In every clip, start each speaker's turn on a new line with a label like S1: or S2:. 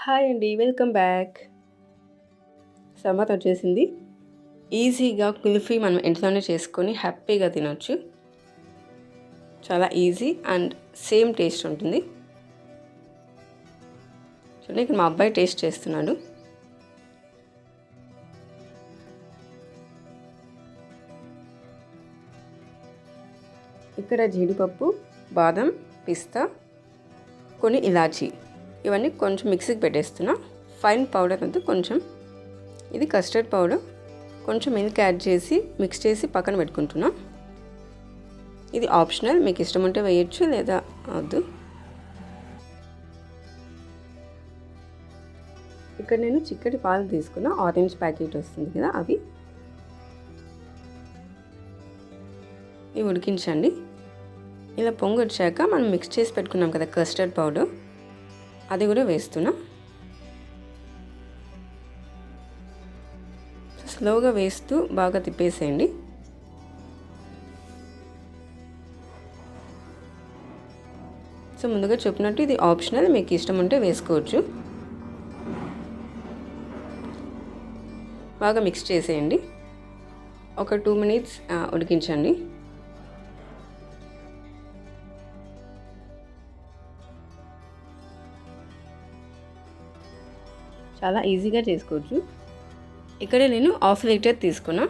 S1: Hi అండి. Welcome back. Summer వచ్చేసింది. ఈజీగా కుల్ఫీ మనం ఇంట్లోనే చేసుకొని హ్యాపీగా తినొచ్చు. చాలా ఈజీ అండ్ సేమ్ టేస్ట్ ఉంటుంది. చూడండి, ఇక్కడ మా అబ్బాయి టేస్ట్ చేస్తున్నాడు. ఇక్కడ జీడిపప్పు, బాదం, పిస్తా, కొన్ని ఇలాచీ ఇవన్నీ కొంచెం మిక్సీకి పెట్టేస్తున్నా. ఫైన్ పౌడర్ అంతా కొంచెం. ఇది కస్టర్డ్ పౌడర్, కొంచెం మిల్క్ యాడ్ చేసి మిక్స్ చేసి పక్కన పెట్టుకుంటున్నా. ఇది ఆప్షనల్, మీకు ఇష్టం ఉంటే వేయచ్చు లేదా వద్దు. ఇక్కడ నేను చిక్కటి పాలు తీసుకున్నా. ఆరెంజ్ ప్యాకెట్ వస్తుంది కదా, అవి ఉడికించండి. ఇలా పొంగు వచ్చాక మనం మిక్స్ చేసి పెట్టుకున్నాం కదా కస్టర్డ్ పౌడర్, అది కూడా వేస్తున్నా. స్లోగా వేస్తూ బాగా తిప్పేసేయండి. సో ముందుగా చెప్పినట్టు ఇది ఆప్షనల్, మీకు ఇష్టం ఉంటే వేసుకోవచ్చు. బాగా మిక్స్ చేసేయండి. ఒక 2 minutes ఉడికించండి. చాలా ఈజీగా చేసుకోవచ్చు. ఇక్కడ నేను 1/2 లీటర్ తీసుకున్నా.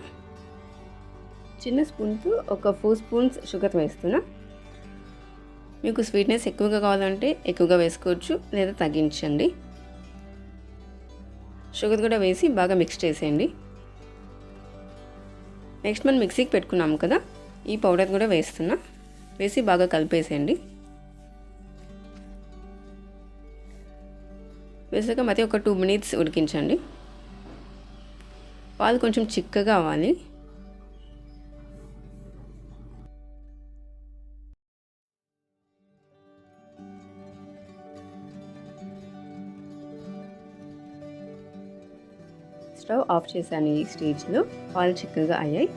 S1: చిన్న స్పూన్తో ఒక 4 spoons షుగర్ వేస్తున్నా. మీకు స్వీట్నెస్ ఎక్కువగా కావాలంటే ఎక్కువగా వేసుకోవచ్చు లేదా తగ్గించండి. షుగర్ కూడా వేసి బాగా మిక్స్ చేసేయండి. నెక్స్ట్ మనం మిక్సీకి పెట్టుకున్నాము కదా, ఈ పౌడర్ కూడా వేస్తున్నా. వేసి బాగా కలిపేసేయండి. వేసాక మరి ఒక 2 minutes ఉడికించండి. పాలు కొంచెం చిక్కగా అవ్వాలి. స్టవ్ ఆఫ్ చేశాను. ఈ స్టేజ్లో పాలు చిక్కగా అయ్యాయి.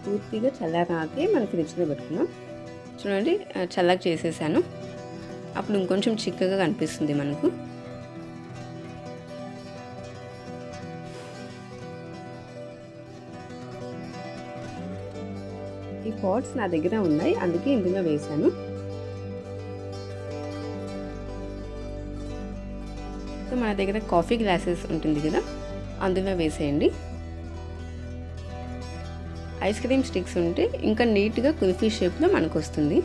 S1: పూర్తిగా చల్లారాకే మనం ఫ్రిడ్జ్లో పెట్టుకున్నాం. చూడండి, చల్లగా చేసేసాను. అప్పుడు ఇంకొంచెం చిక్కగా కనిపిస్తుంది మనకు. ఈ పాట్స్ నా దగ్గర ఉన్నాయి, అందుకే ఇందులో వేసాను. సో మన దగ్గర కాఫీ గ్లాసెస్ ఉంటుంది కదా, అందులో వేసేయండి. ఐస్ క్రీమ్ స్టిక్స్ ఉంటే ఇంకా నీట్గా కుల్ఫీ షేప్లో మనకు వస్తుంది.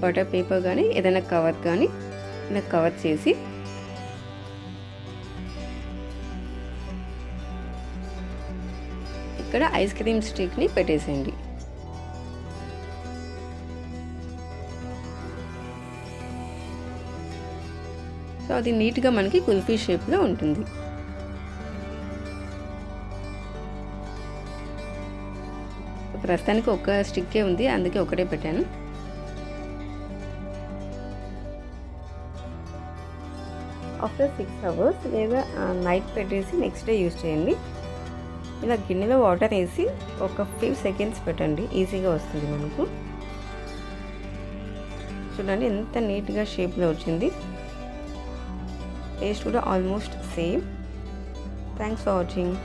S1: బటర్ పేపర్ కానీ ఏదైనా కవర్ కానీ ఇలా కవర్ చేసి ఇక్కడ ఐస్ క్రీమ్ స్టిక్ని పెట్టేసేయండి. సో అది నీట్గా మనకి కుల్ఫీ షేప్లో ఉంటుంది. ప్రస్తుతానికి ఒక స్టిక్కే ఉంది, అందుకే ఒకటే పెట్టాను. ఆఫ్టర్ 6 hours లేదా నైట్ పెట్టేసి నెక్స్ట్ డే యూజ్ చేయండి. ఇలా గిన్నెలో వాటర్ వేసి ఒక 5 seconds పెట్టండి, ఈజీగా వస్తుంది మనకు. చూడండి ఎంత నీట్గా షేప్లో వచ్చింది. టేస్ట్ కూడా almost same. Thanks for watching.